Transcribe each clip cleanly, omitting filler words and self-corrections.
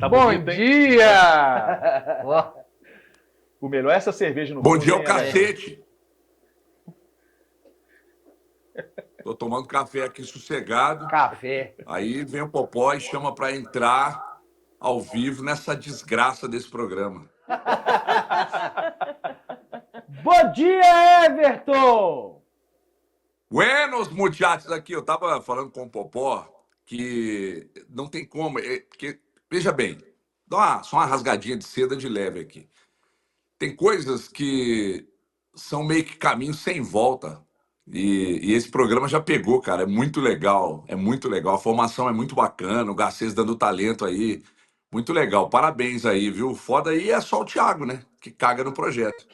Tá Bom bonito, hein? dia! Ó, o melhor é essa cerveja no Bom fundo, dia, hein, o Alex? cacete. Tô tomando café aqui sossegado. Café. Aí vem o Popó e chama para entrar ao vivo nessa desgraça desse programa. Bom dia, Everton! Buenos muchachos, aqui eu tava falando com o Popó que não tem como, porque, veja bem, só uma rasgadinha de seda de leve aqui. Tem coisas que são meio que caminho sem volta. E esse programa já pegou, cara. É muito legal. É muito legal. A formação é muito bacana. O Garcês dando talento aí. Muito legal. Parabéns aí, viu? Foda aí é só o Thiago, né? Que caga no projeto.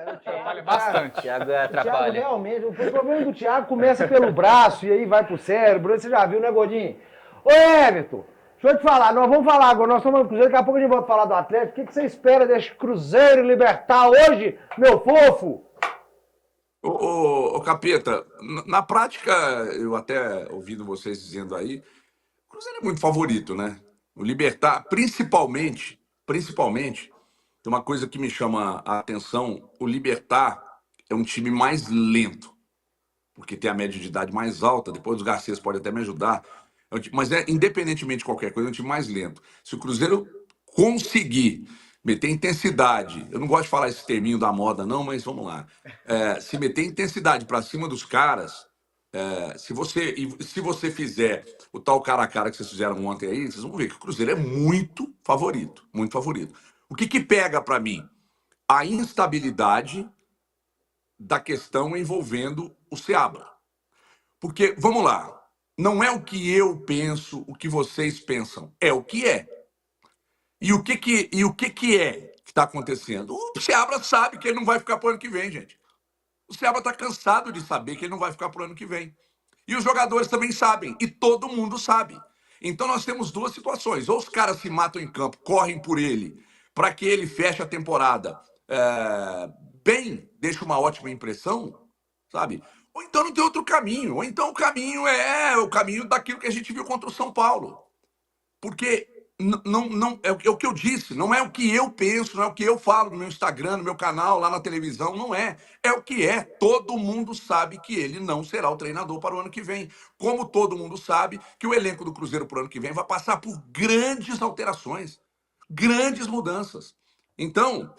Atrapalha bastante. O Thiago Thiago atrapalha. realmente, o problema do Thiago começa pelo braço e aí vai pro cérebro. Você já viu, né, Gordinho? Ô, Everton, deixa eu te falar, nós vamos falar agora, nós estamos falando do Cruzeiro, daqui a pouco a gente volta a falar do Atlético. O que você espera desse Cruzeiro Libertar hoje, meu fofo? Ô, Capeta, na prática, eu até ouvindo vocês dizendo aí, o Cruzeiro é muito favorito, né? O Libertad, principalmente, tem uma coisa que me chama a atenção: o Libertad é um time mais lento, porque tem a média de idade mais alta. Depois os Garcês podem até me ajudar. Mas independentemente de qualquer coisa, é um time mais lento. Se o Cruzeiro conseguir meter intensidade, eu não gosto de falar esse terminho da moda, não, mas vamos lá. Se meter intensidade para cima dos caras, se você fizer o tal cara a cara que vocês fizeram ontem aí, vocês vão ver que o Cruzeiro é muito favorito, muito favorito. O que pega para mim? A instabilidade da questão envolvendo o Seabra. Porque, vamos lá, não é o que eu penso, o que vocês pensam, é o que é. E o que é que está acontecendo? O Seabra sabe que ele não vai ficar pro ano que vem, gente. O Seabra está cansado de saber que ele não vai ficar pro ano que vem. E os jogadores também sabem, e todo mundo sabe. Então nós temos duas situações: ou os caras se matam em campo, correm por ele, para que ele feche a temporada bem, deixa uma ótima impressão, sabe? Ou então não tem outro caminho. Ou então o caminho é o caminho daquilo que a gente viu contra o São Paulo. Porque não é o que eu disse, não é o que eu penso, não é o que eu falo no meu Instagram, no meu canal, lá na televisão, não é. É o que é. Todo mundo sabe que ele não será o treinador para o ano que vem. Como todo mundo sabe que o elenco do Cruzeiro para o ano que vem vai passar por grandes alterações, grandes mudanças. Então,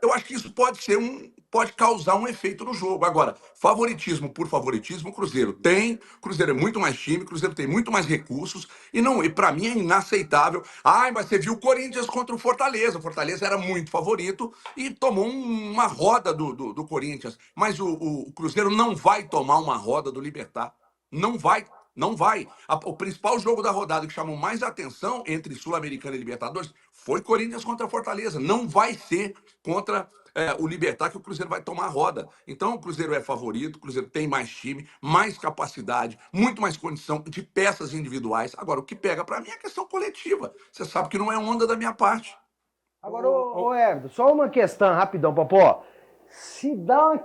eu acho que isso pode causar um efeito no jogo. Agora, favoritismo por favoritismo, o Cruzeiro tem. O Cruzeiro é muito mais time, o Cruzeiro tem muito mais recursos. E para mim é inaceitável. Ai, mas você viu o Corinthians contra o Fortaleza. O Fortaleza era muito favorito e tomou uma roda do Corinthians. Mas o Cruzeiro não vai tomar uma roda do Libertad. Não vai. Não vai. O principal jogo da rodada que chamou mais atenção entre Sul-Americana e Libertadores foi Corinthians contra Fortaleza. Não vai ser contra o Libertad que o Cruzeiro vai tomar a roda. Então o Cruzeiro é favorito, o Cruzeiro tem mais time, mais capacidade, muito mais condição de peças individuais. Agora, o que pega para mim é a questão coletiva. Você sabe que não é onda da minha parte. Agora, ô Everton, só uma questão rapidão, Popó. Se dá uma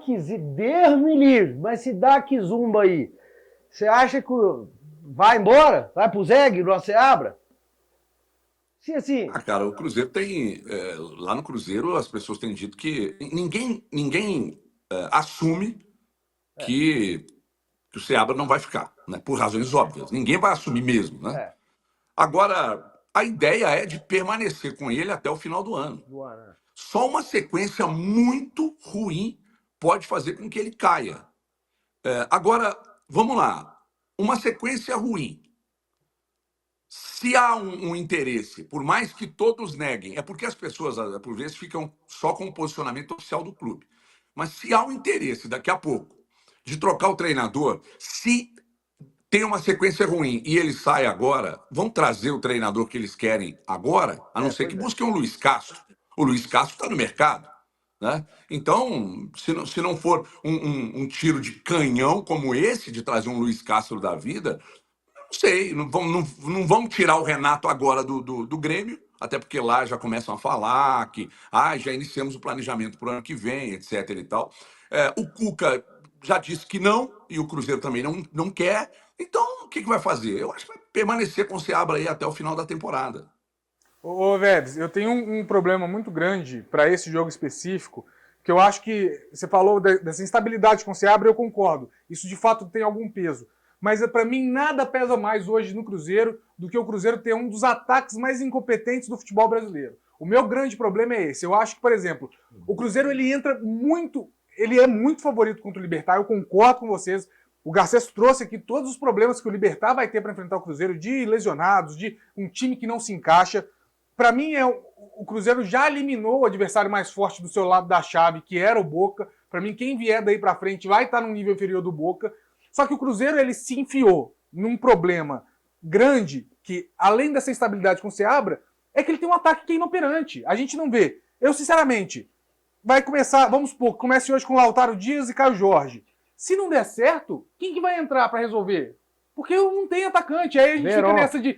Deus me livre, mas se dá quizumba aí, você acha que vai embora? Vai pro Zeg, no Seabra? Sim, assim. Cara, o Cruzeiro tem. Lá no Cruzeiro, as pessoas têm dito que ninguém assume que o Seabra não vai ficar, né? Por razões óbvias. Ninguém vai assumir mesmo, né? Agora, a ideia é de permanecer com ele até o final do ano. Só uma sequência muito ruim pode fazer com que ele caia. Agora, vamos lá. Uma sequência ruim. Se há um interesse, por mais que todos neguem, é porque as pessoas, por vezes, ficam só com o posicionamento oficial do clube. Mas se há um interesse, daqui a pouco, de trocar o treinador, se tem uma sequência ruim e ele sai agora, vão trazer o treinador que eles querem agora, a não ser que busquem o Luiz Castro. O Luiz Castro está no mercado. Né? Então, se não for um tiro de canhão como esse, de trazer um Luiz Castro da vida, não sei, não vamos tirar o Renato agora do Grêmio, até porque lá já começam a falar que já iniciamos o planejamento para o ano que vem, etc. e tal. O Cuca já disse que não, e o Cruzeiro também não quer. Então, o que vai fazer? Eu acho que vai permanecer com o Seabra aí até o final da temporada. Ô, Vebs, eu tenho um problema muito grande para esse jogo específico, que eu acho que você falou dessa instabilidade com o Seabra, eu concordo. Isso de fato tem algum peso. Mas para mim nada pesa mais hoje no Cruzeiro do que o Cruzeiro ter um dos ataques mais incompetentes do futebol brasileiro. O meu grande problema é esse. Eu acho que, por exemplo, o Cruzeiro ele é muito favorito contra o Libertad, eu concordo com vocês. O Garcês trouxe aqui todos os problemas que o Libertad vai ter para enfrentar o Cruzeiro, de lesionados, de um time que não se encaixa. Para mim, o Cruzeiro já eliminou o adversário mais forte do seu lado da chave, que era o Boca. Para mim, quem vier daí para frente vai estar num nível inferior do Boca. Só que o Cruzeiro ele se enfiou num problema grande, que além dessa instabilidade com o Seabra, é que ele tem um ataque que é inoperante. A gente não vê. Eu, sinceramente, vai começar, vamos supor, comece hoje com Lautaro Dias e Caio Jorge. Se não der certo, quem que vai entrar para resolver? Porque não tem atacante. Aí a gente fica nessa de...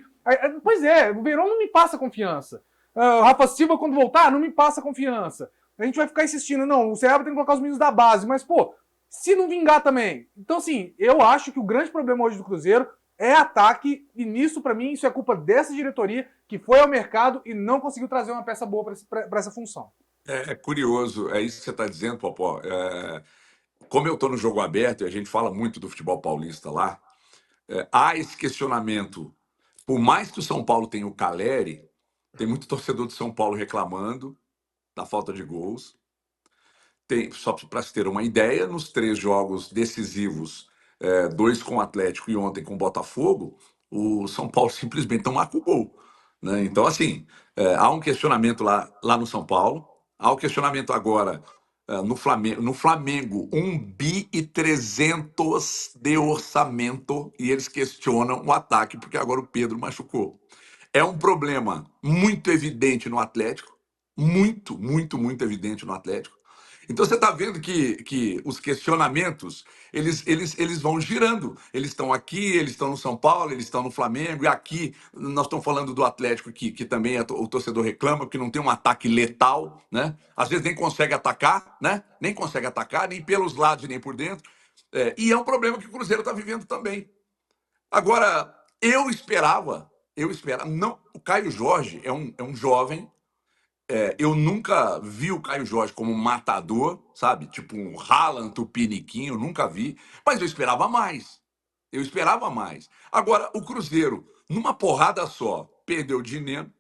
Pois é, o Verón não me passa confiança. O Rafa Silva, quando voltar, não me passa confiança. A gente vai ficar insistindo, não, o Seabra tem que colocar os meninos da base, mas, pô, se não vingar também. Então, assim, eu acho que o grande problema hoje do Cruzeiro é ataque, e nisso, pra mim, isso é culpa dessa diretoria que foi ao mercado e não conseguiu trazer uma peça boa para essa função. É curioso, é isso que você está dizendo, Popó. Como eu estou no jogo aberto e a gente fala muito do futebol paulista lá, há esse questionamento. Por mais que o São Paulo tenha o Caleri, tem muito torcedor de São Paulo reclamando da falta de gols. Só para se ter uma ideia, nos 3 jogos decisivos, 2 com o Atlético e ontem com o Botafogo, o São Paulo simplesmente não marca o gol, né? Então, assim, há um questionamento lá no São Paulo, há um questionamento agora no Flamengo, 1,3 bi de orçamento, e eles questionam o ataque, porque agora o Pedro machucou. É um problema muito evidente no Atlético, muito, muito, muito evidente no Atlético. Então você está vendo que os questionamentos eles vão girando. Eles estão aqui, eles estão no São Paulo, eles estão no Flamengo, e aqui nós estamos falando do Atlético, que também o torcedor reclama, porque não tem um ataque letal, né? Às vezes nem consegue atacar, né? Nem consegue atacar, nem pelos lados nem por dentro. E é um problema que o Cruzeiro está vivendo também. Agora, eu esperava, não, o Caio Jorge é um jovem. Eu nunca vi o Caio Jorge como um matador, sabe? Tipo um Haaland, Tupiniquinho, nunca vi. Mas eu esperava mais. Eu esperava mais. Agora, o Cruzeiro, numa porrada só, perdeu o Dineno.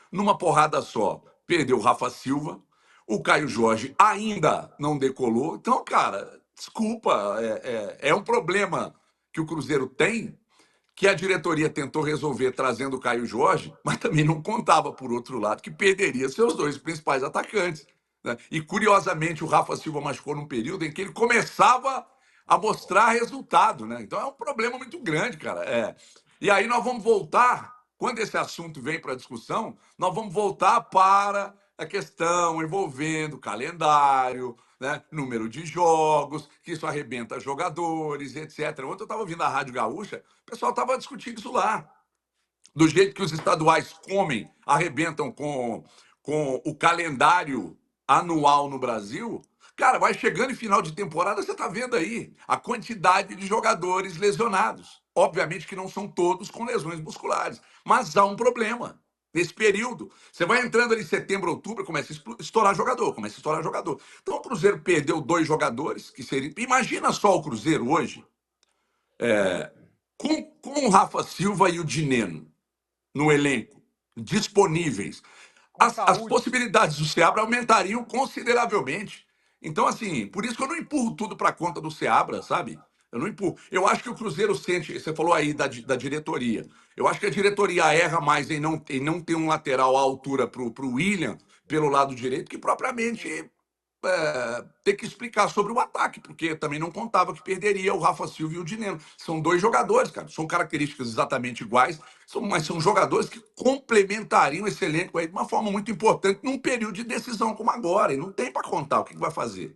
Numa porrada só, perdeu o Rafa Silva. O Caio Jorge ainda não decolou. Então, cara, desculpa. É um problema que o Cruzeiro tem, que a diretoria tentou resolver trazendo o Caio Jorge, mas também não contava, por outro lado, que perderia seus 2 principais atacantes, né? E, curiosamente, o Rafa Silva machucou num período em que ele começava a mostrar resultado, né? Então é um problema muito grande, cara. E aí nós vamos voltar, quando esse assunto vem para discussão, nós vamos voltar para a questão envolvendo calendário, né, número de jogos, que isso arrebenta jogadores, etc. Ontem eu estava ouvindo a Rádio Gaúcha, o pessoal estava discutindo isso lá. Do jeito que os estaduais arrebentam com o calendário anual no Brasil, cara, vai chegando em final de temporada, você está vendo aí a quantidade de jogadores lesionados. Obviamente que não são todos com lesões musculares, mas há um problema. Nesse período, você vai entrando ali em setembro, outubro, começa a estourar jogador. Então o Cruzeiro perdeu 2 jogadores, que seriam... Imagina só o Cruzeiro hoje, com o Rafa Silva e o Dineno no elenco, disponíveis. As possibilidades do Seabra aumentariam consideravelmente. Então, assim, por isso que eu não empurro tudo para conta do Seabra, sabe? Eu não empurro. Eu acho que o Cruzeiro sente... Você falou aí da diretoria. Eu acho que a diretoria erra mais em não ter um lateral à altura para o William, pelo lado direito, que propriamente ter que explicar sobre o ataque, porque também não contava que perderia o Rafa Silva e o Dineno. São 2 jogadores, cara. São características exatamente iguais, mas são jogadores que complementariam esse elenco aí de uma forma muito importante num período de decisão como agora. E não tem para contar o que vai fazer.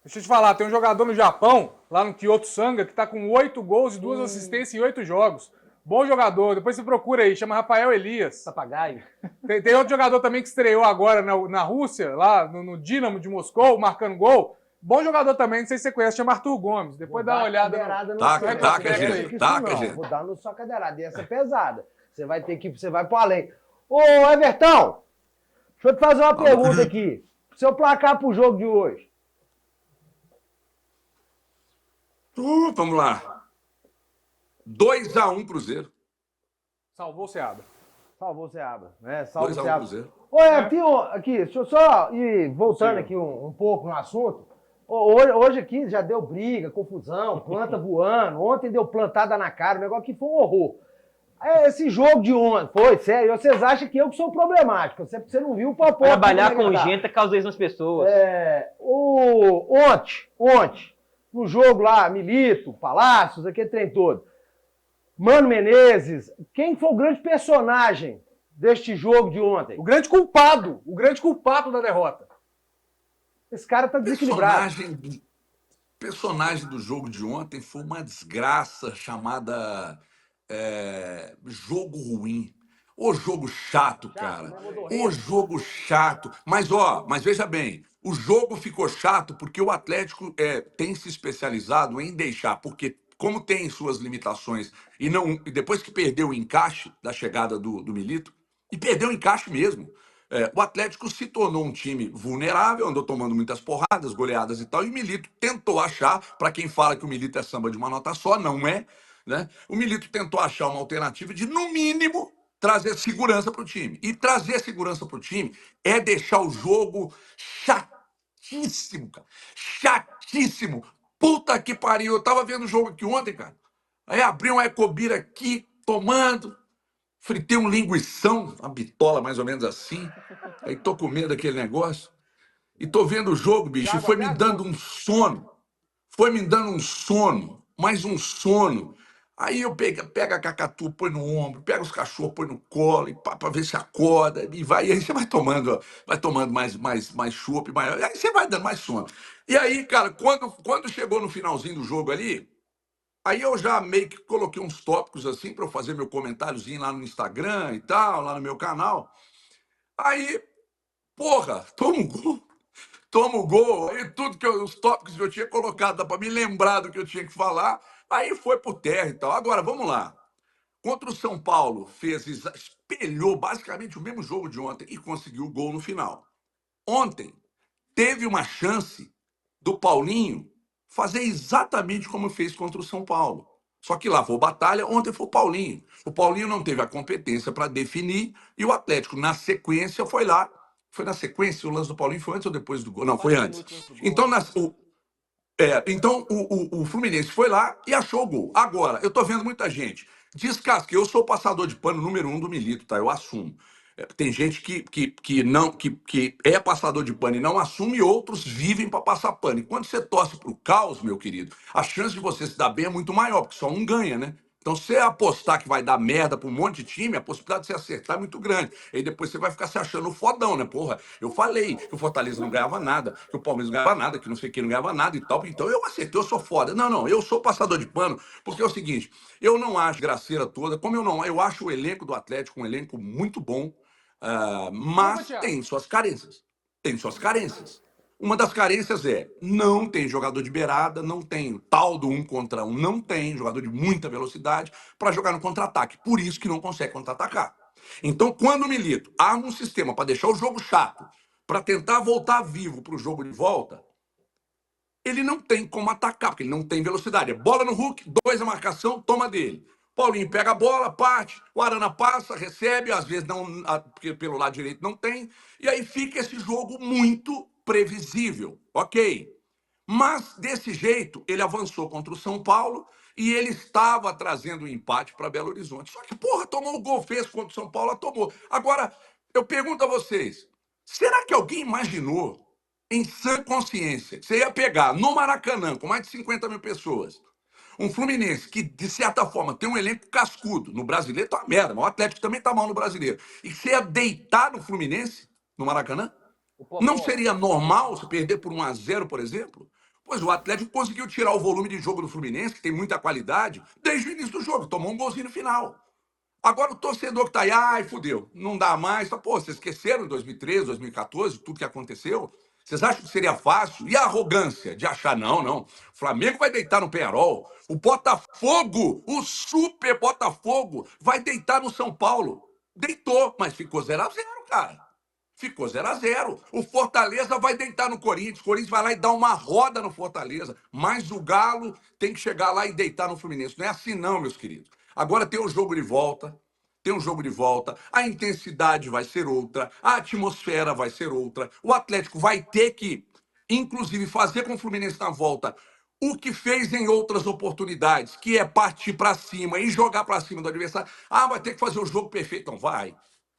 Deixa eu te falar, tem um jogador no Japão, lá no Kyoto Sanga, que tá com 8 gols e 2 assistências em 8 jogos. Bom jogador, depois você procura aí, chama Rafael Elias. Papagaio. Tem outro jogador também que estreou agora na Rússia, lá no Dinamo de Moscou, marcando gol. Bom jogador também, não sei se você conhece, chama Arthur Gomes. Depois dá uma olhada. Taca, gente. Vou dar no só cadeirada. E essa é pesada. Você vai pro além. Ô, Everton, deixa eu te fazer uma pergunta aqui. Seu placar pro jogo de hoje. Vamos lá. 2-1 Cruzeiro. Salvou o Seabra. Salvou o Seabra, né? Salvou o 2-1 Seabra. Cruzeiro. Ô, Everton, aqui, deixa eu só ir voltando aqui um pouco no assunto. Hoje aqui já deu briga, confusão, planta voando. Ontem deu plantada na cara, o negócio aqui foi um horror. Esse jogo de ontem, foi, sério, vocês acham que eu que sou problemático. Você não viu o papo. Trabalhar com gente causa isso nas pessoas. Ontem, no jogo lá, Milito, Palácios, aquele trem todo. Mano Menezes, quem foi o grande personagem deste jogo de ontem? O grande culpado da derrota. Esse cara tá desequilibrado. Personagem do jogo de ontem foi uma desgraça chamada jogo ruim. O jogo chato, cara. O jogo chato. Mas veja bem, o jogo ficou chato porque o Atlético tem se especializado em deixar, porque como tem suas limitações e depois que perdeu o encaixe da chegada do Milito, e perdeu o encaixe mesmo. O Atlético se tornou um time vulnerável, andou tomando muitas porradas, goleadas e tal, e o Milito tentou achar, para quem fala que o Milito é samba de uma nota só, não é, né? O Milito tentou achar uma alternativa de, no mínimo, trazer segurança para o time. E trazer segurança para o time é deixar o jogo chatíssimo, cara. Chatíssimo. Puta que pariu. Eu tava vendo o jogo aqui ontem, cara. Aí abri uma Ecobira aqui, tomando. Fritei um linguição, uma bitola mais ou menos assim. Aí tô com medo daquele negócio. E tô vendo o jogo, bicho, e foi me dando um sono. Foi me dando um sono, mais um sono. Aí eu pego a cacatu, põe no ombro, pega os cachorros, põe no colo, e pra ver se acorda, e vai. E aí você vai tomando mais chopp, aí você vai dando mais sono. E aí, cara, quando chegou no finalzinho do jogo ali, aí eu já meio que coloquei uns tópicos assim para eu fazer meu comentáriozinho lá no Instagram e tal, lá no meu canal. Aí, porra, toma o gol, aí os tópicos que eu tinha colocado para me lembrar do que eu tinha que falar, aí foi por terra e tal. Agora, vamos lá. Contra o São Paulo, espelhou basicamente o mesmo jogo de ontem e conseguiu o gol no final. Ontem, teve uma chance do Paulinho fazer exatamente como fez contra o São Paulo. Só que lá foi batalha, ontem foi o Paulinho. O Paulinho não teve a competência para definir e o Atlético, na sequência, foi lá. Foi na sequência? O lance do Paulinho foi antes ou depois do gol? Não, foi antes. Então, o Fluminense foi lá e achou o gol. Agora, eu tô vendo muita gente. Descasca, eu sou o passador de pano número 1 do Milito, tá? Eu assumo. Tem gente que é passador de pano e não assume, e outros vivem para passar pano. E quando você torce para o caos, meu querido, a chance de você se dar bem é muito maior, porque só um ganha, né? Então, se você apostar que vai dar merda para um monte de time, a possibilidade de você acertar é muito grande. Aí depois você vai ficar se achando fodão, né? Porra, eu falei que o Fortaleza não ganhava nada, que o Palmeiras não ganhava nada, que não sei quem não ganhava nada e tal. Então eu acertei, eu sou foda. Não, eu sou passador de pano, porque é o seguinte, eu não acho graceira toda, eu acho o elenco do Atlético um elenco muito bom, mas tem suas carências. Tem suas carências. Uma das carências não tem jogador de beirada, não tem tal do 1 contra 1, não tem jogador de muita velocidade para jogar no contra-ataque. Por isso que não consegue contra-atacar. Então, quando o Milito arma um sistema para deixar o jogo chato, para tentar voltar vivo para o jogo de volta, ele não tem como atacar, porque ele não tem velocidade. É bola no Hulk, 2 a marcação, toma dele. Paulinho pega a bola, parte, o Arana passa, recebe, às vezes não, porque pelo lado direito não tem, e aí fica esse jogo muito previsível, ok? Mas, desse jeito, ele avançou contra o São Paulo e ele estava trazendo um empate para Belo Horizonte. Só que, porra, tomou o gol, fez contra o São Paulo, tomou. Agora, eu pergunto a vocês, será que alguém imaginou, em sã consciência, que você ia pegar no Maracanã, com mais de 50 mil pessoas, um Fluminense que, de certa forma, tem um elenco cascudo. No Brasileiro tá uma merda, mas o Atlético também tá mal no Brasileiro. E que você ia deitar no Fluminense, no Maracanã? Não seria normal se perder por 1-0, por exemplo? Pois o Atlético conseguiu tirar o volume de jogo do Fluminense, que tem muita qualidade, desde o início do jogo. Tomou um golzinho no final. Agora o torcedor que tá aí, ai, fudeu, não dá mais. Pô, vocês esqueceram em 2013, 2014, tudo que aconteceu? Vocês acham que seria fácil? E a arrogância de achar, não, o Flamengo vai deitar no Penharol, o Botafogo, o Super Botafogo, vai deitar no São Paulo. Deitou, mas ficou 0-0, cara. Ficou 0-0. O Fortaleza vai deitar no Corinthians. O Corinthians vai lá e dá uma roda no Fortaleza. Mas o Galo tem que chegar lá e deitar no Fluminense. Não é assim não, meus queridos. Agora tem o jogo de volta. Tem um jogo de volta. A intensidade vai ser outra. A atmosfera vai ser outra. O Atlético vai ter que, inclusive, fazer com o Fluminense na volta o que fez em outras oportunidades, que é partir para cima e jogar para cima do adversário. Ah, vai ter que fazer o jogo perfeito. Então vai.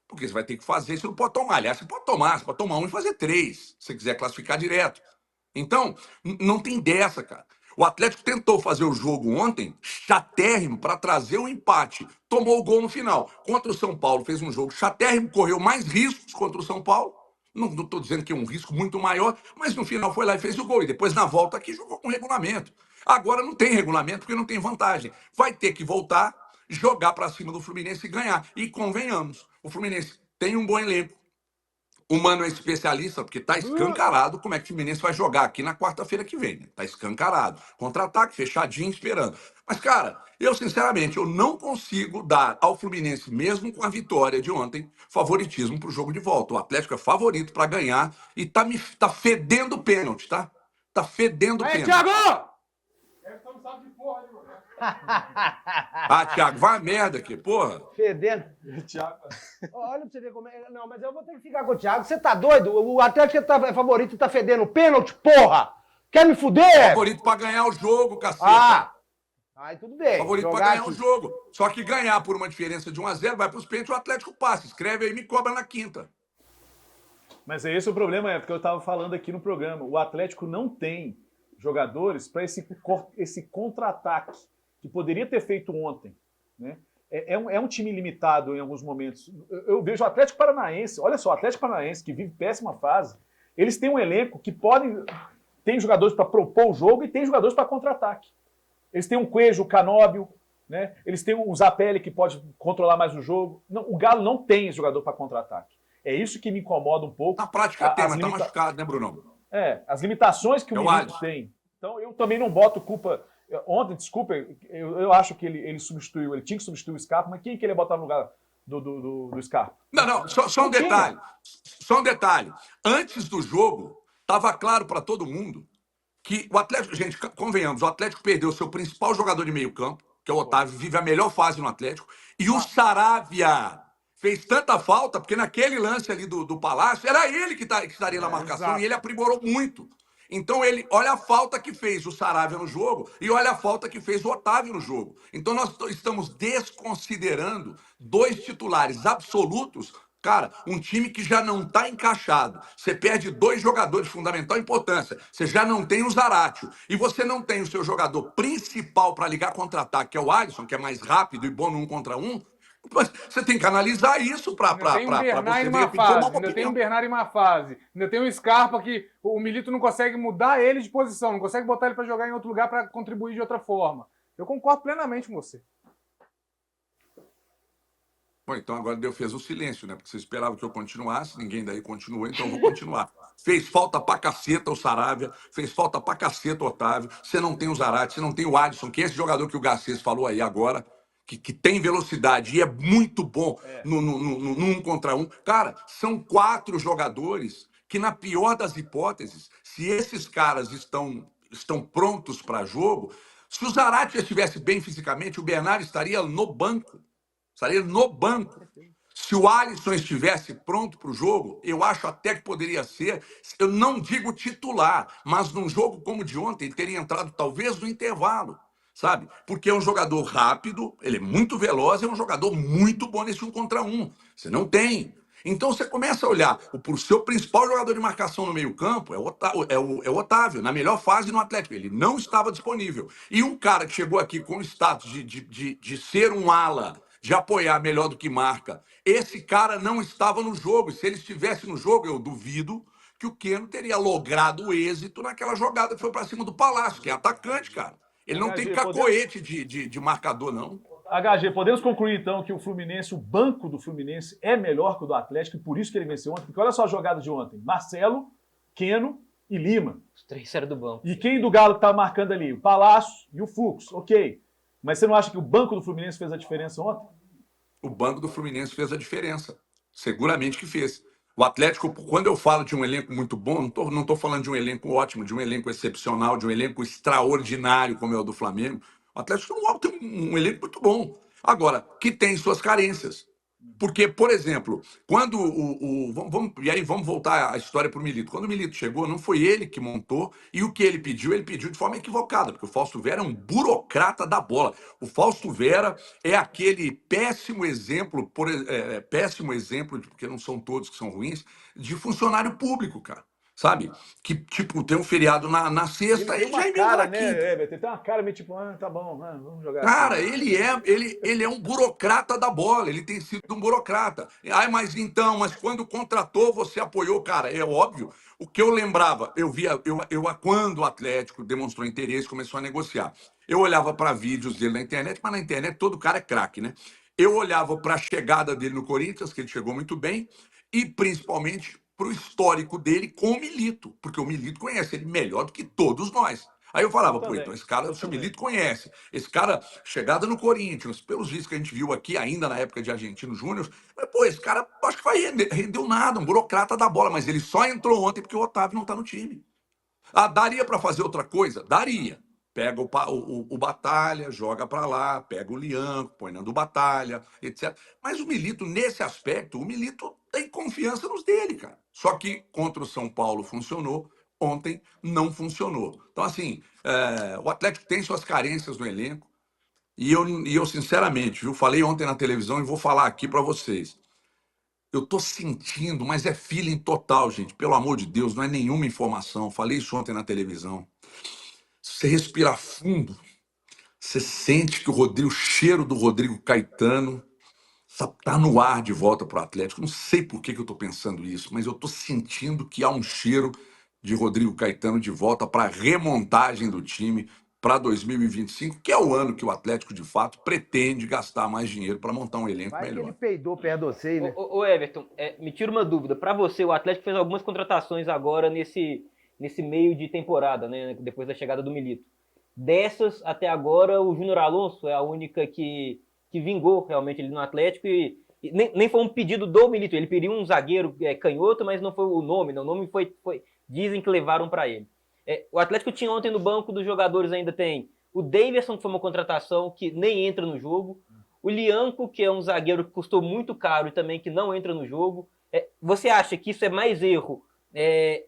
Porque você vai ter que fazer, você não pode tomar. Aliás, você pode tomar um e fazer 3, se você quiser classificar direto. Então, não tem dessa, cara. O Atlético tentou fazer o jogo ontem, chatérrimo, para trazer um empate. Tomou o gol no final. Contra o São Paulo, fez um jogo chatérrimo, correu mais riscos contra o São Paulo. Não estou dizendo que é um risco muito maior, mas no final foi lá e fez o gol. E depois, na volta aqui, jogou com regulamento. Agora não tem regulamento porque não tem vantagem. Vai ter que voltar, jogar para cima do Fluminense e ganhar. E convenhamos, o Fluminense tem um bom elenco. O Mano é especialista, porque tá escancarado como é que o Fluminense vai jogar aqui na quarta-feira que vem. Né? Tá escancarado. Contra-ataque, fechadinho, esperando. Mas, cara, eu, sinceramente, eu não consigo dar ao Fluminense, mesmo com a vitória de ontem, favoritismo pro jogo de volta. O Atlético é favorito para ganhar e tá fedendo pênalti, tá? Tá fedendo Aí, pênalti. Thiago! Ah, Thiago, vai a merda aqui, porra. Fedendo. Thiago. Olha pra você ver como é. Não, mas eu vou ter que ficar com o Thiago. Você tá doido? O Atlético é favorito e tá fedendo pênalti, porra! Quer me fuder? Favorito para ganhar o jogo, caceta. Ah! Aí tudo bem. Favorito para Jogar ganhar aqui. o jogo. Só que ganhar por uma diferença de 1-0, vai para os pênaltis, o Atlético passa. Escreve aí e me cobra na quinta. Mas é esse o problema, é porque eu estava falando aqui no programa. O Atlético não tem jogadores para esse contra-ataque que poderia ter feito ontem. Né? É um time limitado em alguns momentos. Eu vejo o Atlético Paranaense, olha só, o Atlético Paranaense, que vive péssima fase, eles têm um elenco que tem jogadores para propor o jogo e tem jogadores para contra-ataque. Eles têm um Coelho, o Canóbio, né? Eles têm um Zapelli que pode controlar mais o jogo. Não, o Galo não tem esse jogador para contra-ataque. É isso que me incomoda um pouco. Na prática tem, mas tá machucado, né, Brunão? As limitações que o Milito Alisson tem. Então eu também não boto culpa. Ontem, desculpa, eu acho que ele substituiu, ele tinha que substituir o Scarpa, mas quem que ele ia botar no lugar do Scarpa? Não, só um detalhe. Só um detalhe. Antes do jogo, estava claro para todo mundo que o Atlético, gente, convenhamos, o Atlético perdeu o seu principal jogador de meio campo, que é o Otávio, vive a melhor fase no Atlético, e o Saravia fez tanta falta, porque naquele lance ali do Palácio, era ele que estaria na marcação, exato. e ele aprimorou muito. Então, olha a falta que fez o Saravia no jogo e olha a falta que fez o Otávio no jogo. Então, nós estamos desconsiderando 2 titulares absolutos. Cara, um time que já não está encaixado. Você perde 2 jogadores de fundamental importância. Você já não tem o Zaratio. E você não tem o seu jogador principal para ligar contra-ataque, que é o Alisson, que é mais rápido e bom no 1 contra 1. Você tem que analisar isso para Ainda tem um Bernard você em ver uma e fase. formar uma Ainda tem opinião. um Bernard em uma fase. Ainda tem um Scarpa que o Milito não consegue mudar ele de posição, não consegue botar ele para jogar em outro lugar para contribuir de outra forma. Eu concordo plenamente com você. Bom, então agora Deus fez o silêncio, né? Porque você esperava que eu continuasse, ninguém daí continuou, então eu vou continuar. Fez falta pra caceta o Saravia, fez falta pra caceta o Otávio. Você não tem o Zarate, você não tem o Alisson, que é esse jogador que o Garcês falou aí agora, que tem velocidade e é muito bom no 1 contra 1. Cara, são 4 jogadores que, na pior das hipóteses, se esses caras estão prontos para jogo, se o Zarate estivesse bem fisicamente, o Bernard estaria no banco. Estaria no banco. Se o Alisson estivesse pronto para o jogo, eu acho até que poderia ser, eu não digo titular, mas num jogo como o de ontem, ele teria entrado talvez no intervalo, sabe? Porque é um jogador rápido, ele é muito veloz, é um jogador muito bom nesse 1 contra 1. Você não tem. Então você começa a olhar, o seu principal jogador de marcação no meio-campo é o Otávio, na melhor fase no Atlético. Ele não estava disponível. E um cara que chegou aqui com o status de ser um ala, de apoiar melhor do que marca, esse cara não estava no jogo. E se ele estivesse no jogo, eu duvido que o Keno teria logrado êxito naquela jogada que foi para cima do Palácio, que é atacante, cara. Ele não tem cacoete de marcador, não. HG, podemos concluir então que o Fluminense, o banco do Fluminense é melhor que o do Atlético e por isso que ele venceu ontem? Porque olha só a jogada de ontem. Marcelo, Keno e Lima. Os 3 eram do banco. E quem do Galo que estava marcando ali? O Palácio e o Fux, ok. Mas você não acha que o banco do Fluminense fez a diferença ontem? o banco do Fluminense fez a diferença. Seguramente que fez. O Atlético, quando eu falo de um elenco muito bom, não tô falando de um elenco ótimo, de um elenco excepcional, de um elenco extraordinário, como é o do Flamengo. O Atlético tem um elenco muito bom. Agora, que tem suas carências. Porque, por exemplo, quando e aí vamos voltar a história para o Milito. Quando o Milito chegou, não foi ele que montou, e o que ele pediu de forma equivocada, porque o Fausto Vera é um burocrata da bola. O Fausto Vera é aquele péssimo exemplo, péssimo exemplo, porque não são todos que são ruins, de funcionário público, cara. Sabe? Que, tipo, tem um feriado na sexta, Ele tem ele já uma emenda cara, na quinta. né, Everton? Ele tem uma cara meio tipo, tá bom, vamos jogar Cara, aqui. ele é um burocrata da bola, ele tem sido um burocrata. Ai, mas quando contratou, você apoiou, cara, é óbvio. O que eu lembrava, quando o Atlético demonstrou interesse, começou a negociar. Eu olhava para vídeos dele na internet, mas na internet todo cara é craque, né? Eu olhava para a chegada dele no Corinthians, que ele chegou muito bem, e principalmente para o histórico dele com o Milito, porque o Milito conhece ele melhor do que todos nós. Aí eu falava, pô, então esse cara, o Milito conhece. Esse cara, chegada no Corinthians, pelos vídeos que a gente viu aqui, ainda na época de Argentino Júnior, mas, pô, esse cara acho que vai rendeu nada, um burocrata da bola, mas ele só entrou ontem porque o Otávio não tá no time. Ah, daria para fazer outra coisa? Daria. Pega o Batalha, joga para lá, pega o Lianco, põe do Batalha, etc. Mas o Milito, nesse aspecto, o Milito tem confiança nos dele, cara. Só que contra o São Paulo funcionou, ontem não funcionou. Então, assim, o Atlético tem suas carências no elenco, e eu sinceramente, viu, falei ontem na televisão e vou falar aqui para vocês. Eu tô sentindo, mas é feeling total, gente. Pelo amor de Deus, não é nenhuma informação. Falei isso ontem na televisão. Você respira fundo, você sente que o cheiro do Rodrigo Caetano tá no ar de volta pro Atlético. Não sei por que eu tô pensando isso, mas eu tô sentindo que há um cheiro de Rodrigo Caetano de volta para remontagem do time para 2025, que é o ano que o Atlético de fato pretende gastar mais dinheiro para montar um elenco Vai que ele melhor. peidou perto de você, né? Ô Everton, me tira uma dúvida. Para você, o Atlético fez algumas contratações agora nesse meio de temporada, né? Depois da chegada do Milito. Dessas, até agora, o Júnior Alonso é a única que vingou realmente ali no Atlético e nem foi um pedido do Milito. Ele pediu um zagueiro canhoto, mas não foi o nome. Não, o nome foi dizem que levaram para ele. O Atlético tinha ontem no banco dos jogadores, ainda tem o Davidson, que foi uma contratação que nem entra no jogo. O Lianco, que é um zagueiro que custou muito caro e também que não entra no jogo. Você acha que isso é mais erro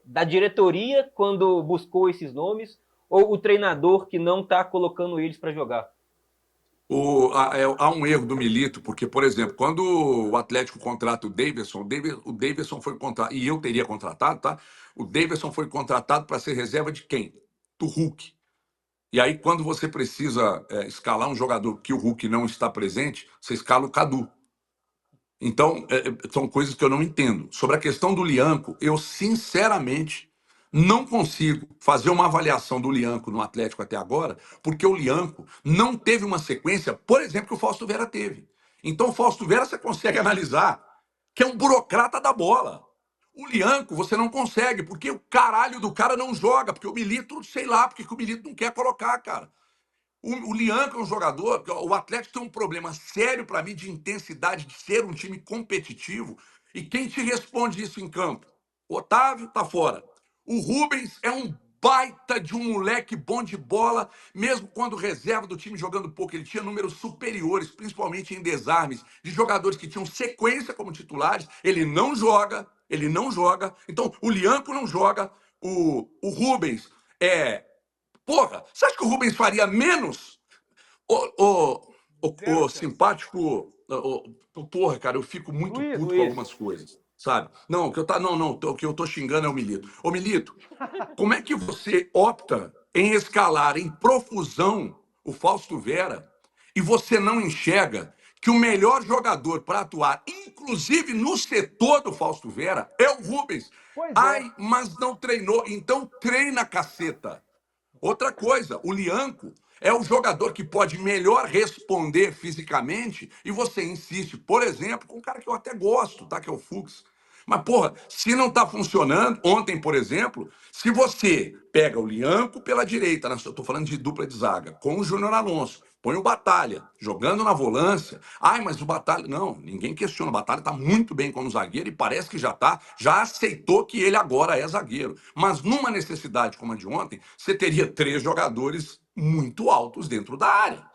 da diretoria quando buscou esses nomes ou o treinador que não está colocando eles para jogar? Há um erro do Milito, porque, por exemplo, quando o Atlético contrata o Davidson foi contratado, e eu teria contratado, tá? O Davidson foi contratado para ser reserva de quem? Do Hulk. E aí, quando você precisa escalar um jogador que o Hulk não está presente, você escala o Cadu. Então, são coisas que eu não entendo. Sobre a questão do Lianco, eu sinceramente não consigo fazer uma avaliação do Lianco no Atlético até agora, porque o Lianco não teve uma sequência, por exemplo, que o Fausto Vera teve. Então, o Fausto Vera você consegue analisar, que é um burocrata da bola. O Lianco você não consegue, porque o caralho do cara não joga, porque o Milito, sei lá, porque o Milito não quer colocar, cara. O Lianco é um jogador. O Atlético tem um problema sério para mim de intensidade, de ser um time competitivo. E quem te responde isso em campo? O Otávio tá fora. O Rubens é um baita de um moleque bom de bola, mesmo quando reserva do time jogando pouco. Ele tinha números superiores, principalmente em desarmes, de jogadores que tinham sequência como titulares. Ele não joga. Então, o Lianco não joga. O Rubens é. Porra, você acha que o Rubens faria menos? O simpático. Porra, cara, eu fico muito puto com algumas coisas, sabe? Não, o que eu tô xingando é o Milito. Ô, Milito, como é que você opta em escalar em profusão o Fausto Vera e você não enxerga que o melhor jogador para atuar, inclusive no setor do Fausto Vera, é o Rubens? Ai, mas não treinou. Então treina, caceta. Outra coisa, o Lianco é o jogador que pode melhor responder fisicamente e você insiste, por exemplo, com um cara que eu até gosto, tá? Que é o Fux. Mas, porra, se não tá funcionando, ontem, por exemplo, se você pega o Lianco pela direita, eu tô falando de dupla de zaga, com o Júnior Alonso, Põe o Batalha jogando na volância. Ai, mas o Batalha... Não, ninguém questiona. O Batalha está muito bem como zagueiro e parece que já aceitou que ele agora é zagueiro. Mas numa necessidade como a de ontem, você teria 3 jogadores muito altos dentro da área.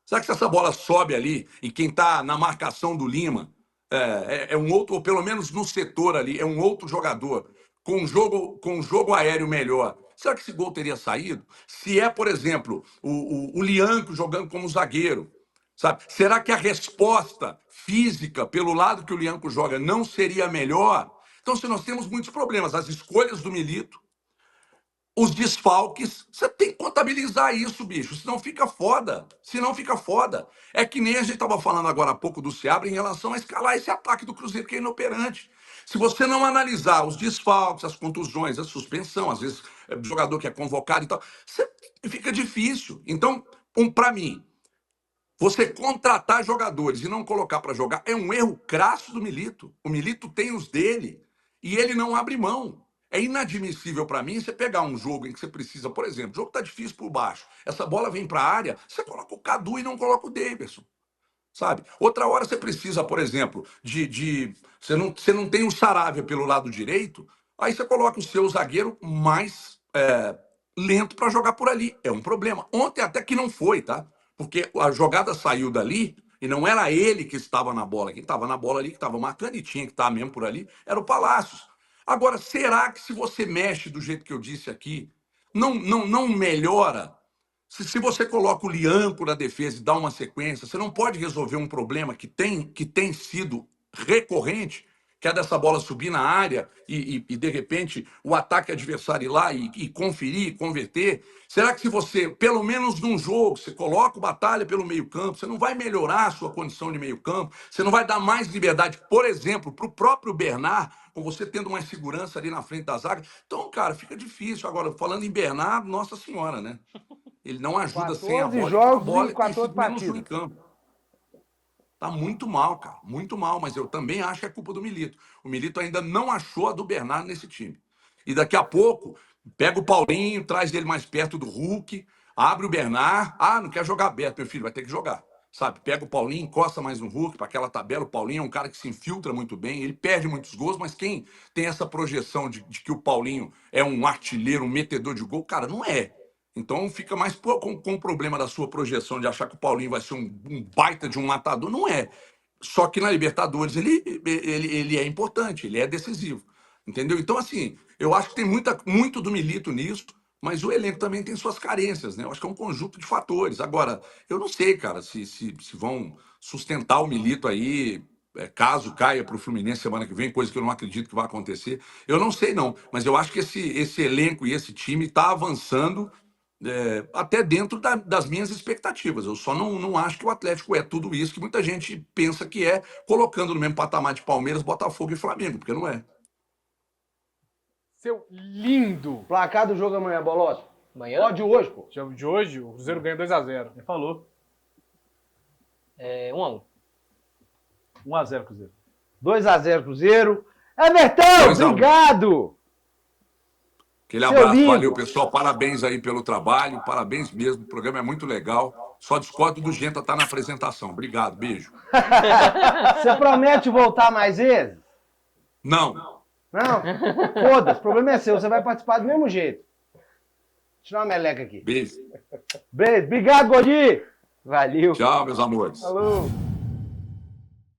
Será que se essa bola sobe ali e quem está na marcação do Lima é um outro, ou pelo menos no setor ali, é um outro jogador com um jogo aéreo melhor? Será que esse gol teria saído? Se é, por exemplo, o Lianco jogando como zagueiro, sabe? Será que a resposta física pelo lado que o Lianco joga não seria melhor? Então, se nós temos muitos problemas, as escolhas do Milito, os desfalques, você tem que contabilizar isso, bicho, senão fica foda. Senão fica foda. É que nem a gente estava falando agora há pouco do Seabra em relação a escalar esse ataque do Cruzeiro que é inoperante. Se você não analisar os desfalques, as contusões, a suspensão, às vezes o jogador que é convocado e tal, fica difícil. Então, para mim, você contratar jogadores e não colocar para jogar é um erro crasso do Milito. O Milito tem os dele e ele não abre mão. É inadmissível para mim você pegar um jogo em que você precisa, por exemplo, o jogo tá difícil por baixo, essa bola vem para a área, você coloca o Cadu e não coloca o Daverson, sabe? Outra hora você precisa, por exemplo, você não tem o Saravia pelo lado direito, aí você coloca o seu zagueiro mais lento para jogar por ali. É um problema. Ontem até que não foi, tá? Porque a jogada saiu dali e não era ele que estava na bola. Quem estava na bola ali, que estava marcando e tinha que estar mesmo por ali, era o Palácios. Agora, será que se você mexe do jeito que eu disse aqui, não melhora? Se você coloca o Lianco na defesa e dá uma sequência, você não pode resolver um problema que tem sido recorrente, que é dessa bola subir na área e de repente, o ataque adversário ir lá e conferir, converter. Será que se você, pelo menos num jogo, você coloca o Batalha pelo meio-campo, você não vai melhorar a sua condição de meio-campo, você não vai dar mais liberdade, por exemplo, para o próprio Bernard, com você tendo mais segurança ali na frente da zaga? Então, cara, fica difícil. Agora, falando em Bernard, nossa senhora, né? Ele não ajuda sem a 14 bola, jogos a bola e tem 14 sido menos um em partidas. campo. Tá muito mal, cara. Muito mal, mas eu também acho que é culpa do Milito. O Milito ainda não achou a do Bernardo nesse time. E daqui a pouco, pega o Paulinho, traz ele mais perto do Hulk, abre o Bernard. Ah, não quer jogar aberto, meu filho, vai ter que jogar. Sabe? Pega o Paulinho, encosta mais no Hulk para aquela tabela. O Paulinho é um cara que se infiltra muito bem, ele perde muitos gols, mas quem tem essa projeção de que o Paulinho é um artilheiro, um metedor de gol, cara, não é. Então fica mais com o problema da sua projeção de achar que o Paulinho vai ser um baita de um matador. Não é. Só que na Libertadores ele é importante, ele é decisivo. Entendeu? Então, assim, eu acho que tem muito do Milito nisso, mas o elenco também tem suas carências, né? Eu acho que é um conjunto de fatores. Agora, eu não sei, cara, se vão sustentar o Milito aí, caso caia para o Fluminense semana que vem, coisa que eu não acredito que vai acontecer. Eu não sei, não. Mas eu acho que esse elenco e esse time está avançando até dentro das minhas expectativas. Eu só não acho que o Atlético é tudo isso que muita gente pensa que é, colocando no mesmo patamar de Palmeiras, Botafogo e Flamengo, porque não é. Seu lindo! Placar do jogo amanhã, Bolota. Amanhã? Ó, de hoje, pô. Jogo de hoje, o Cruzeiro ganha 2x0. Ele falou. 1x1. 1x0 Cruzeiro. 2x0 Cruzeiro. Everton, 2-1. obrigado! Aquele Seu abraço, lindo. valeu, pessoal. Parabéns aí pelo trabalho, parabéns mesmo. O programa é muito legal. Só discordo do Genta estar na apresentação. Obrigado, beijo. Você promete voltar mais vezes? Não. Não? Foda-se, o problema é seu, você vai participar do mesmo jeito. Tirar uma meleca aqui. Beijo. Beijo, obrigado, Gordinho! Valeu. Tchau, meus amores. Falou!